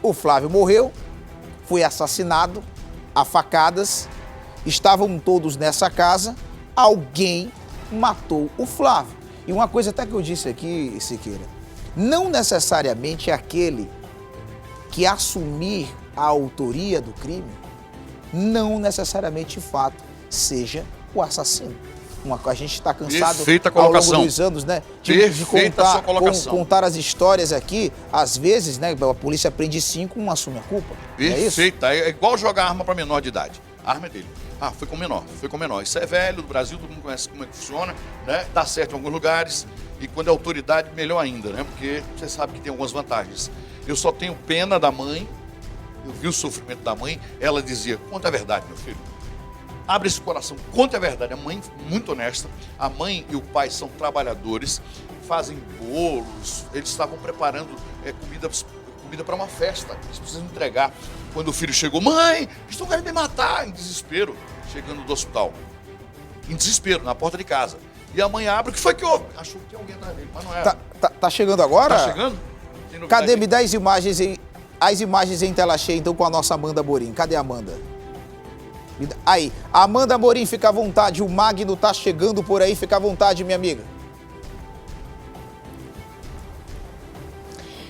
O Flávio morreu, foi assassinado a facadas, estavam todos nessa casa, alguém matou o Flávio. E uma coisa até que eu disse aqui, Siqueira, não necessariamente aquele que assumir a autoria do crime, não necessariamente de fato seja o assassino. A gente está cansado ao longo dos anos, né, de contar as histórias aqui. Às vezes, né, a polícia prende 5, um assume a culpa. Perfeita. É igual jogar arma para menor de idade. A arma é dele. Ah, foi com menor. Isso é velho, do Brasil, todo mundo conhece como é que funciona, né? Dá certo em alguns lugares. E quando é autoridade, melhor ainda, né? Porque você sabe que tem algumas vantagens. Eu só tenho pena da mãe. Eu vi o sofrimento da mãe. Ela dizia, conta a verdade, meu filho. Abre esse coração, conta a verdade. A mãe, muito honesta, a mãe e o pai são trabalhadores, fazem bolos, eles estavam preparando comida para uma festa, eles precisam entregar. Quando o filho chegou, mãe, estão querendo me matar, em desespero, chegando do hospital. Em desespero, na porta de casa. E a mãe abre, o que foi que houve? Achou que tinha alguém atrás dele, mas não era. Tá chegando agora? Tá chegando? Cadê? Me dá as imagens em tela cheia, então, com a nossa Amanda Amorim. Cadê a Amanda? Aí, Amanda Amorim, fica à vontade, o Magno tá chegando por aí, fica à vontade, minha amiga.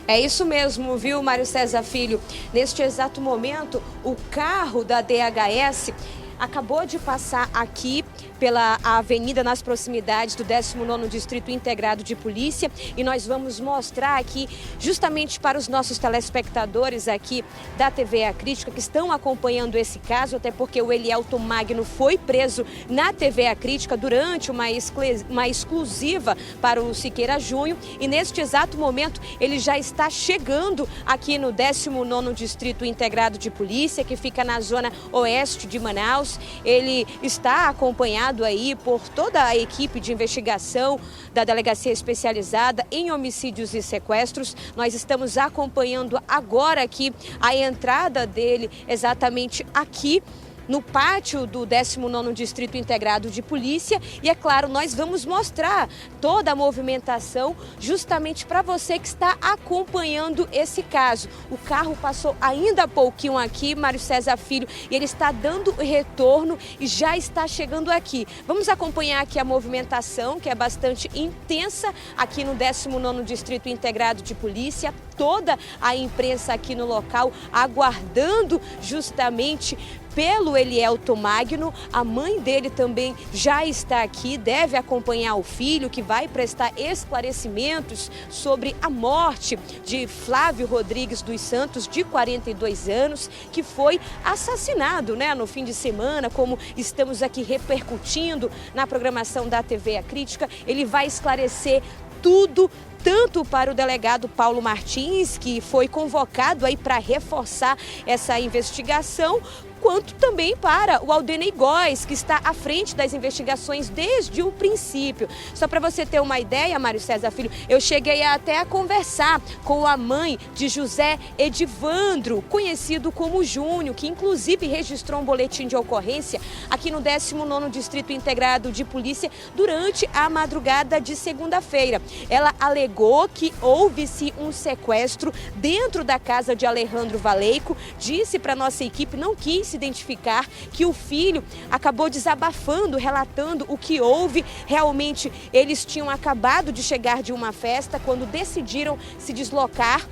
É isso mesmo, viu, Mário César Filho? Neste exato momento, o carro da DHS acabou de passar aqui pela avenida nas proximidades do 19º Distrito Integrado de Polícia e nós vamos mostrar aqui justamente para os nossos telespectadores aqui da TV A Crítica que estão acompanhando esse caso, até porque o Elielton Magno foi preso na TV A Crítica durante uma exclusiva para o Siqueira Júnior e neste exato momento ele já está chegando aqui no 19º Distrito Integrado de Polícia, que fica na zona oeste de Manaus. Ele está acompanhado aí por toda a equipe de investigação da Delegacia Especializada em Homicídios e Sequestros. Nós estamos acompanhando agora aqui a entrada dele exatamente aqui no pátio do 19º Distrito Integrado de Polícia e, é claro, nós vamos mostrar toda a movimentação justamente para você que está acompanhando esse caso. O carro passou ainda há pouquinho aqui, Mário César Filho, e ele está dando retorno e já está chegando aqui. Vamos acompanhar aqui a movimentação, que é bastante intensa aqui no 19º Distrito Integrado de Polícia. Toda a imprensa aqui no local aguardando justamente pelo Elielton Magno. A mãe dele também já está aqui, deve acompanhar o filho, que vai prestar esclarecimentos sobre a morte de Flávio Rodrigues dos Santos, de 42 anos, que foi assassinado, né, no fim de semana, como estamos aqui repercutindo na programação da TV A Crítica. Ele vai esclarecer tudo, tanto para o delegado Paulo Martins, que foi convocado aí para reforçar essa investigação, quanto também para o Aldenei Góes, que está à frente das investigações desde o princípio. Só para você ter uma ideia, Mário César Filho, eu cheguei até a conversar com a mãe de José Edivandro, conhecido como Júnior, que inclusive registrou um boletim de ocorrência aqui no 19º Distrito Integrado de Polícia durante a madrugada de segunda-feira. Ela alegou que houve-se um sequestro dentro da casa de Alejandro Valeico, disse para nossa equipe, não quis se identificar, que o filho acabou desabafando, relatando o que houve. Realmente, eles tinham acabado de chegar de uma festa quando decidiram se deslocar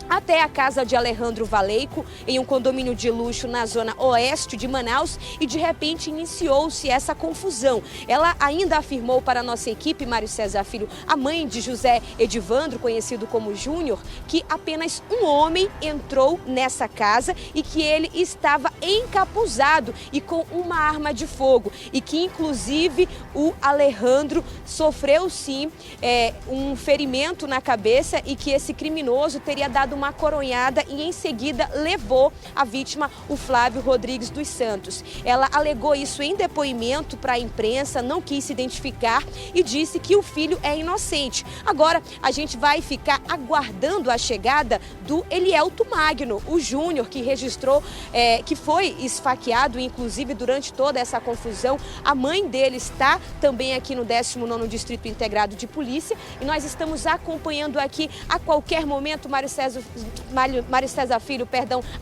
até a casa de Alejandro Valeico, em um condomínio de luxo na zona oeste de Manaus, e de repente iniciou-se essa confusão. Ela ainda afirmou para a nossa equipe, Mário César Filho, a mãe de José Edivandro, conhecido como Júnior, que apenas um homem entrou nessa casa e que ele estava encapuzado e com uma arma de fogo, e que inclusive o Alejandro sofreu sim um ferimento na cabeça, e que esse criminoso teria dado uma coronhada e em seguida levou a vítima, o Flávio Rodrigues dos Santos. Ela alegou isso em depoimento para a imprensa, não quis se identificar e disse que o filho é inocente. Agora a gente vai ficar aguardando a chegada do Elielto Magno, o Júnior, que registrou, que foi esfaqueado, inclusive durante toda essa confusão. A mãe dele está também aqui no 19º Distrito Integrado de Polícia, e nós estamos acompanhando aqui a qualquer momento, Mário César Filho,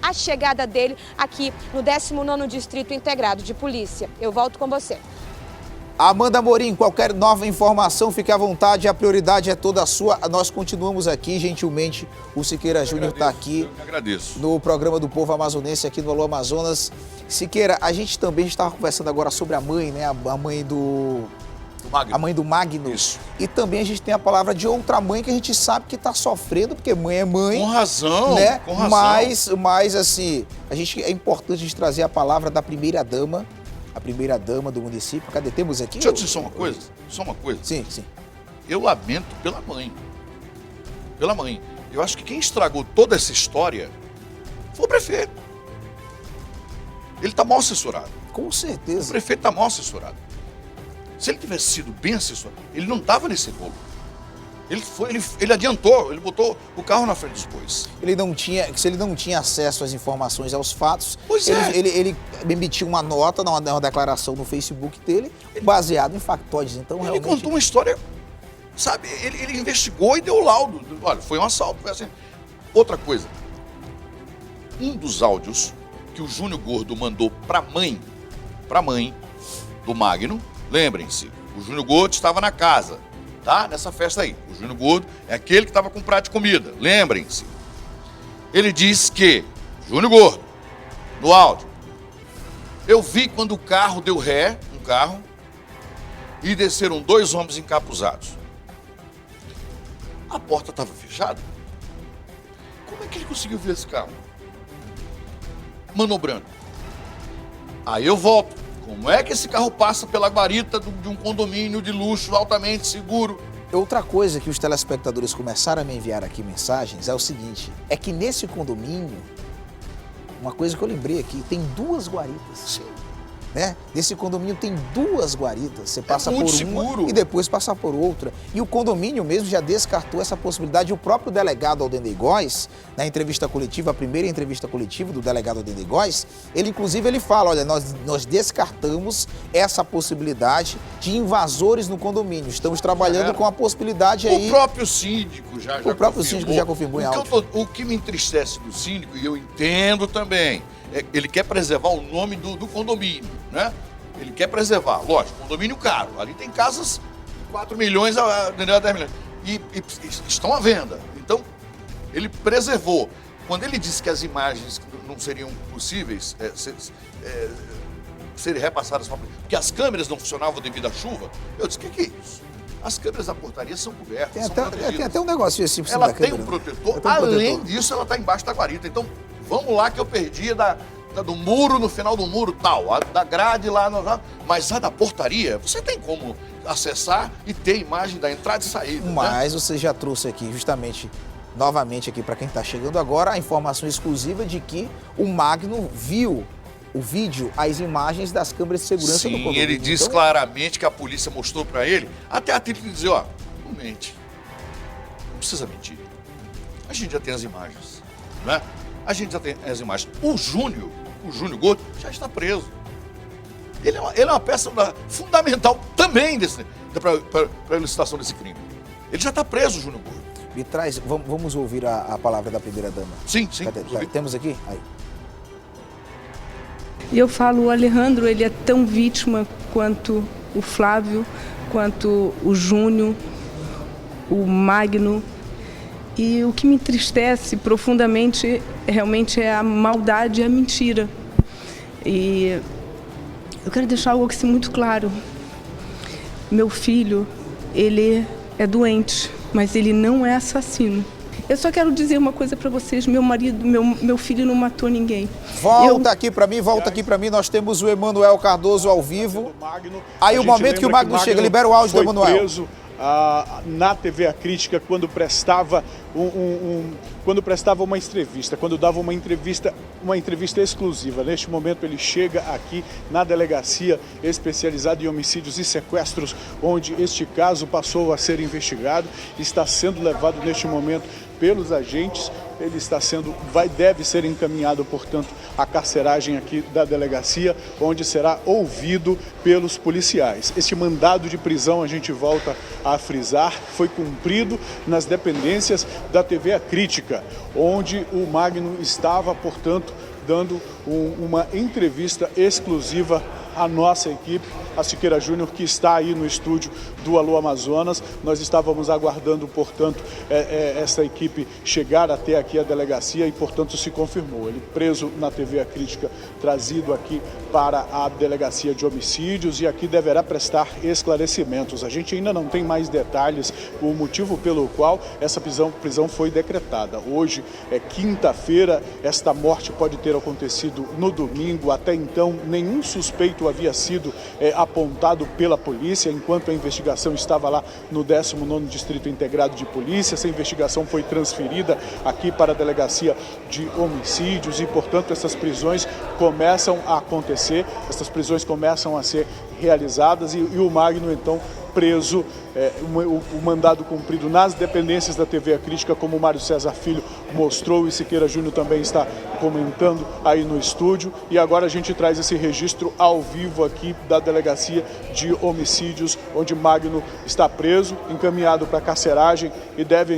a chegada dele aqui no 19º Distrito Integrado de Polícia. Eu volto com você. Amanda Morim, qualquer nova informação, fique à vontade, a prioridade é toda sua. Nós continuamos aqui, gentilmente, o Siqueira Júnior está aqui no programa do Povo Amazonense, aqui no Alô Amazonas. Siqueira, a gente também estava conversando agora sobre a mãe, né? A mãe do Magno. A mãe do Magno. Isso. E também a gente tem a palavra de outra mãe que a gente sabe que está sofrendo, porque mãe é mãe. Com razão, né? Com razão. Mas assim, é importante a gente trazer a palavra da primeira-dama, a primeira-dama do município. Cadê? Temos aqui? Deixa eu dizer só uma coisa. Sim, sim. Eu lamento pela mãe. Pela mãe. Eu acho que quem estragou toda essa história foi o prefeito. Ele está mal assessorado. Com certeza. O prefeito está mal assessorado. Se ele tivesse sido bem assessorado, ele não estava nesse bolo. Ele adiantou, ele botou o carro na frente dos bois. Se ele não tinha acesso às informações, aos fatos, ele emitiu uma nota, uma declaração no Facebook dele, baseado em factóides. Então, ele contou uma história, sabe, ele investigou e deu o laudo. Olha, foi um assalto, foi assim. Outra coisa, um dos áudios que o Júnior Gordo mandou para a mãe do Magno, lembrem-se, o Júnior Gordo estava na casa, tá? Nessa festa aí. O Júnior Gordo é aquele que estava com prato de comida, lembrem-se. Ele disse que, Júnior Gordo, no áudio, eu vi quando o carro deu ré, um carro, e desceram 2 homens encapuzados. A porta estava fechada. Como é que ele conseguiu ver esse carro? Manobrando. Aí eu volto. Como é que esse carro passa pela guarita de um condomínio de luxo altamente seguro? Outra coisa que os telespectadores começaram a me enviar aqui mensagens é o seguinte, é que nesse condomínio, uma coisa que eu lembrei aqui, tem 2 guaritas. Sim. Né? Nesse condomínio tem 2 guaritas, você passa por uma e depois passa por outra. E o condomínio mesmo já descartou essa possibilidade. O próprio delegado Aldenei Góes, na entrevista coletiva, a primeira entrevista coletiva do delegado Aldenei Góes, ele fala, olha, nós descartamos essa possibilidade de invasores no condomínio. Estamos trabalhando com a possibilidade aí... O próprio síndico já confirmou em áudio. O que me entristece do síndico, e eu entendo também, ele quer preservar o nome do condomínio, né? Ele quer preservar, lógico, condomínio caro. Ali tem casas de 4 milhões a 10 milhões. E estão à venda. Então, ele preservou. Quando ele disse que as imagens não seriam possíveis serem repassadas, porque as câmeras não funcionavam devido à chuva, eu disse, o que é isso? As câmeras da portaria são cobertas, tem até um negocinho assim por cima da câmera. Ela tem um protetor, além disso, ela está embaixo da guarita. Então, vamos lá que eu perdi do muro, no final do muro, tal, da grade lá, mas a da portaria, você tem como acessar e ter imagem da entrada e saída. Mas você já trouxe aqui, justamente, novamente aqui para quem está chegando agora, a informação exclusiva de que o Magno viu o vídeo, as imagens das câmeras de segurança do condomínio. Ele disse claramente que a polícia mostrou para ele, até a título de dizer, ó, não mente, não precisa mentir. A gente já tem as imagens, né? A gente já tem as imagens. O Júnior Gordo, já está preso. Ele é uma peça fundamental também para a elucidação desse crime. Ele já está preso, o Júnior Gordo. Me traz, vamos ouvir a palavra da primeira-dama. Sim. Temos aqui? Aí. E eu falo, o Alejandro, ele é tão vítima quanto o Flávio, quanto o Júnior, o Magno. E o que me entristece profundamente realmente é a maldade e a mentira. E eu quero deixar algo assim muito claro. Meu filho, ele é doente, mas ele não é assassino. Eu só quero dizer uma coisa para vocês, meu filho não matou ninguém. Volta aqui para mim, nós temos o Emanuel Cardoso ao vivo. Aí o momento que o Magno chega, libera o áudio do Emanuel. Preso na TV A Crítica quando prestava uma entrevista, quando dava uma entrevista exclusiva. Neste momento ele chega aqui na delegacia especializada em homicídios e sequestros, onde este caso passou a ser investigado, está sendo levado neste momento pelos agentes. Ele deve ser encaminhado, portanto, à carceragem aqui da delegacia, onde será ouvido pelos policiais. Este mandado de prisão, a gente volta a frisar, foi cumprido nas dependências da TV A Crítica, onde o Magno estava, portanto, dando uma entrevista exclusiva à nossa equipe, a Siqueira Júnior, que está aí no estúdio do Alô Amazonas. Nós estávamos aguardando, portanto, essa equipe chegar até aqui a delegacia e, portanto, se confirmou. Ele preso na TV A Crítica, trazido aqui para a delegacia de homicídios e aqui deverá prestar esclarecimentos. A gente ainda não tem mais detalhes, o motivo pelo qual essa prisão foi decretada. Hoje é quinta-feira, esta morte pode ter acontecido no domingo. Até então, nenhum suspeito havia sido apontado pela polícia, enquanto a investigação estava lá no 19º Distrito Integrado de Polícia. Essa investigação foi transferida aqui para a Delegacia de Homicídios e, portanto, essas prisões começam a acontecer, essas prisões começam a ser realizadas e o Magno, então, preso, o mandado cumprido nas dependências da TV A Crítica, como o Mário César Filho mostrou e Siqueira Júnior também está comentando aí no estúdio. E agora a gente traz esse registro ao vivo aqui da Delegacia de Homicídios, onde Magno está preso, encaminhado para a carceragem e deve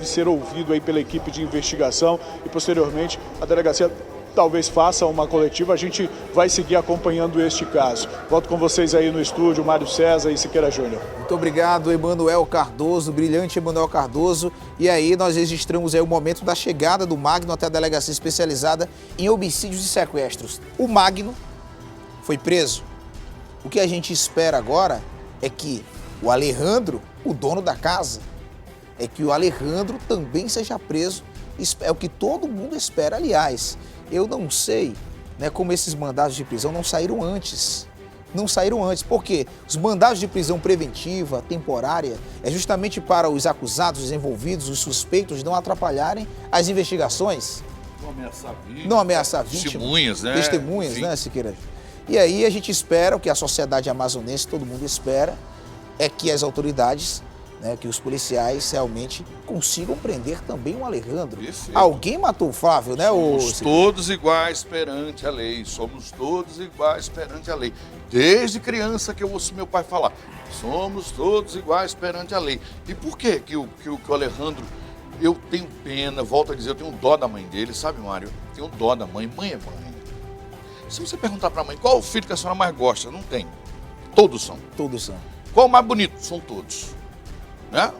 ser ouvido aí pela equipe de investigação e posteriormente a delegacia talvez faça uma coletiva. A gente vai seguir acompanhando este caso. Volto com vocês aí no estúdio, Mário César e Siqueira Júnior. Muito obrigado, Emanuel Cardoso, brilhante Emanuel Cardoso. E aí nós registramos aí o momento da chegada do Magno até a Delegacia Especializada em Homicídios e Sequestros. O Magno foi preso. O que a gente espera agora é que o Alejandro, o dono da casa, é que o Alejandro também seja preso. É o que todo mundo espera, aliás. Eu não sei, né, como esses mandados de prisão não saíram antes. Não saíram antes. Por quê? Os mandados de prisão preventiva, temporária, é justamente para os acusados, os envolvidos, os suspeitos não atrapalharem as investigações. Não ameaçar vítima. Testemunhas, né? Testemunhas, né, Siqueira? E aí a gente espera, o que a sociedade amazonense, todo mundo espera, é que as autoridades, né, que os policiais realmente consigam prender também o Alejandro. Perfeito. Alguém matou o Flávio, né? Somos todos iguais perante a lei. Somos todos iguais perante a lei. Desde criança que eu ouço meu pai falar. Somos todos iguais perante a lei. E por que o Alejandro... Eu tenho pena, volto a dizer, eu tenho dó da mãe dele, sabe, Mário? Eu tenho dó da mãe. Mãe é mãe. Se você perguntar para a mãe qual o filho que a senhora mais gosta, não tem. Todos são. Todos são. Qual o mais bonito? São todos. Né?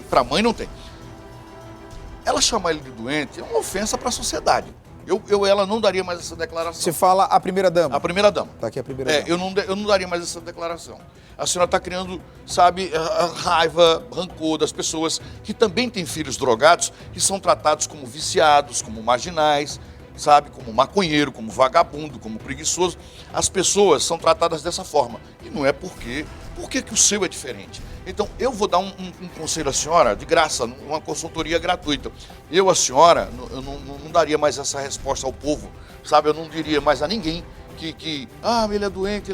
Para mãe não tem. Ela chamar ele de doente é uma ofensa para a sociedade. Ela não daria mais essa declaração. Você fala a primeira-dama? A primeira-dama. Tá aqui a primeira-dama. Eu não daria mais essa declaração. A senhora está criando, sabe, a raiva, rancor das pessoas que também têm filhos drogados, que são tratados como viciados, como marginais, sabe, como maconheiro, como vagabundo, como preguiçoso. As pessoas são tratadas dessa forma. E não é por que o seu é diferente. Então, eu vou dar um conselho à senhora, de graça, uma consultoria gratuita. A senhora, eu não daria mais essa resposta ao povo, sabe? Eu não diria mais a ninguém que ele é doente,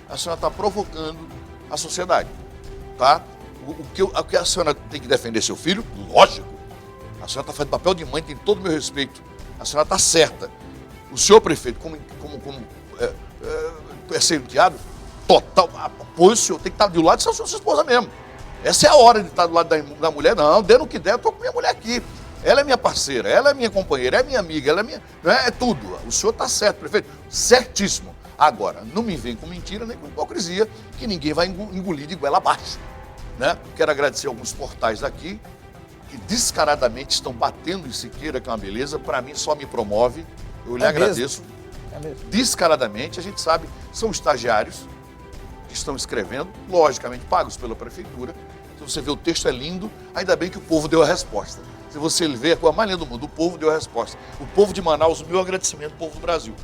A senhora está provocando a sociedade, tá? O que a senhora tem que defender seu filho, lógico. A senhora está fazendo papel de mãe, tem todo o meu respeito. A senhora está certa. O senhor prefeito, como é ser enteado, total, pois o senhor tem que estar do lado de sua esposa mesmo. Essa é a hora de estar do lado da mulher. Não, dando o que der, eu estou com minha mulher aqui. Ela é minha parceira, ela é minha companheira, é minha amiga, ela é minha... É tudo. O senhor está certo, prefeito. Certíssimo. Agora, não me vem com mentira nem com hipocrisia, que ninguém vai engolir de goela abaixo. Né? Quero agradecer alguns portais daqui, que descaradamente estão batendo em Siqueira, que é uma beleza, para mim só me promove. Eu lhe É agradeço. É mesmo. Descaradamente, a gente sabe, são estagiários que estão escrevendo, logicamente pagos pela prefeitura. Se você vê, o texto é lindo, ainda bem que o povo deu a resposta. Se você vê, a coisa mais linda do mundo, o povo deu a resposta. O povo de Manaus, o meu agradecimento, o povo do Brasil.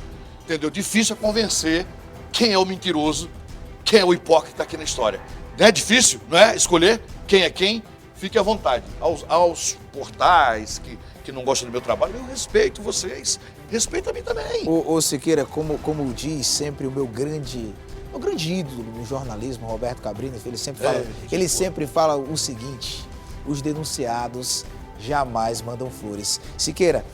Entendeu? Difícil é convencer quem é o mentiroso, quem é o hipócrita aqui na história. Não é difícil, não é? Escolher quem é quem, fique à vontade. Aos portais que não gostam do meu trabalho, eu respeito vocês. Respeita a mim também. Ô Siqueira, como diz sempre o meu grande ídolo no jornalismo, Roberto Cabrini, ele sempre fala o seguinte: os denunciados jamais mandam flores. Siqueira,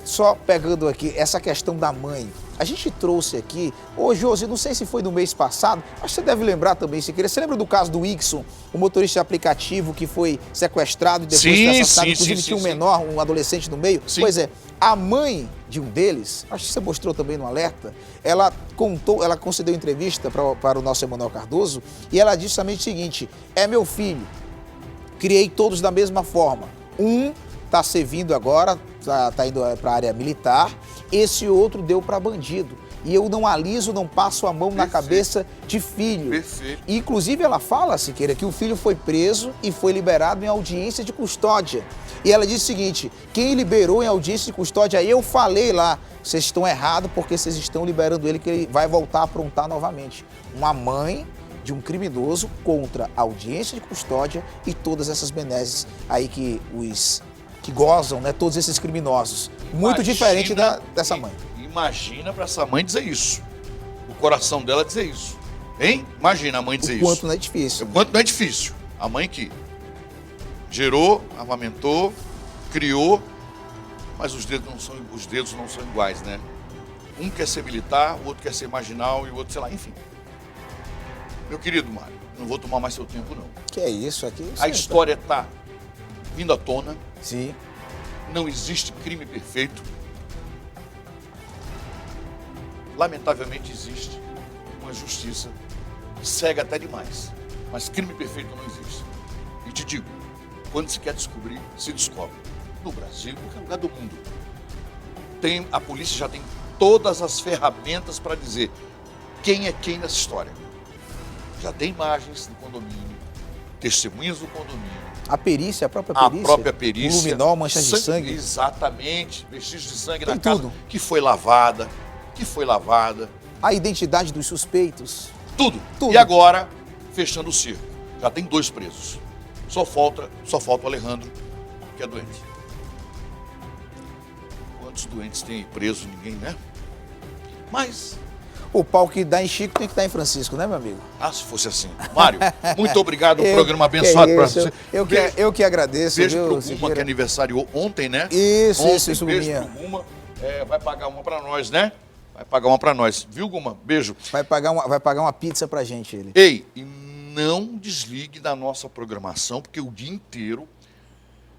só pegando aqui essa questão da mãe, a gente trouxe aqui, Josi, não sei se foi no mês passado, acho que você deve lembrar também, Siqueira, você lembra do caso do Ixon, o motorista de aplicativo que foi sequestrado e depois foi assassinado, inclusive tinha um menor, um adolescente no meio? Sim. Pois é, a mãe de um deles, acho que você mostrou também no Alerta, ela concedeu entrevista para o nosso Emanuel Cardoso e ela disse também o seguinte: é meu filho, criei todos da mesma forma, um está servindo agora, está indo para a área militar, esse outro deu para bandido. E eu não aliso, não passo a mão na cabeça de filho. Perfeito. E, inclusive, ela fala, Siqueira, que o filho foi preso e foi liberado em audiência de custódia. E ela diz o seguinte: quem liberou em audiência de custódia, eu falei lá, vocês estão errados porque vocês estão liberando ele, que ele vai voltar a aprontar novamente. Uma mãe de um criminoso contra a audiência de custódia e todas essas benesses aí que gozam, né, todos esses criminosos. Muito diferente dessa mãe. Imagina para essa mãe dizer isso. O coração dela dizer isso. Hein? Imagina a mãe dizer isso. O quanto não é difícil. O quanto não é difícil. A mãe que gerou, amamentou, criou, mas os dedos não são iguais, né? Um quer ser militar, o outro quer ser marginal e o outro, sei lá, enfim. Meu querido Mário, não vou tomar mais seu tempo, não. Que é isso aqui? A história está vindo à tona. Sim. Não existe crime perfeito. Lamentavelmente existe uma justiça cega até demais. Mas crime perfeito não existe. E te digo, quando se quer descobrir, se descobre. No Brasil, em qualquer lugar do mundo. A polícia já tem todas as ferramentas para dizer quem é quem nessa história. Já tem imagens do condomínio, testemunhas do condomínio. A perícia, a própria perícia. O luminol, manchas de sangue. Exatamente. Vestígios de sangue na casa que foi lavada. A identidade dos suspeitos. Tudo. E agora, fechando o circo. Já tem 2 presos. Só falta o Alejandro, que é doente. Quantos doentes tem aí preso? Ninguém, né? Mas o pau que dá em Chico tem que dar em Francisco, né, meu amigo? Ah, se fosse assim. Mário, muito obrigado. Um programa abençoado para você. Eu que agradeço. Beijo pro Guma, que aniversariou ontem, né? Isso, beijo pro Guma. Vai pagar uma para nós, né? Vai pagar uma para nós. Viu, Guma? Beijo. Vai pagar uma pizza pra gente, ele. Ei, e não desligue da nossa programação, porque o dia inteiro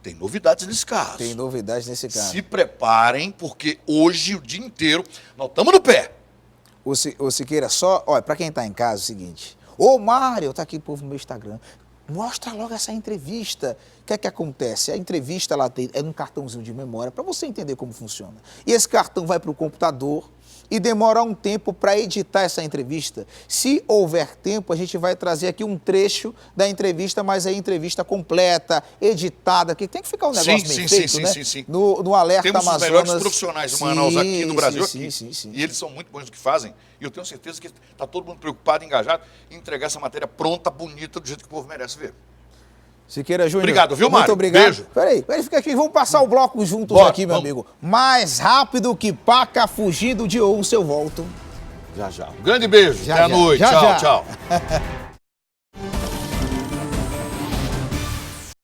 tem novidades nesse caso. Tem novidades nesse caso. Se preparem, porque hoje, o dia inteiro, nós estamos no pé. Ô Siqueira, olha, pra quem tá em casa, é o seguinte. Ô Mário, tá aqui o povo no meu Instagram. Mostra logo essa entrevista. O que é que acontece? A entrevista lá é um cartãozinho de memória para você entender como funciona. E esse cartão vai para o computador e demora um tempo para editar essa entrevista. Se houver tempo, a gente vai trazer aqui um trecho da entrevista, mas é a entrevista completa, editada, que tem que ficar um negócio bem feito, né? Sim. No Alerta Temos Amazonas. os melhores profissionais de Manaus aqui no Brasil. Sim. E eles são muito bons no que fazem. E eu tenho certeza que está todo mundo preocupado, engajado em entregar essa matéria pronta, bonita, do jeito que o povo merece ver. Siqueira Júnior. Obrigado, viu, Mário? Muito obrigado. Beijo. Peraí, fica aqui. Vamos passar o bloco juntos aqui, meu amigo. Mais rápido que paca fugindo de onça, eu volto. Já. Um grande beijo. Até a noite. Tchau.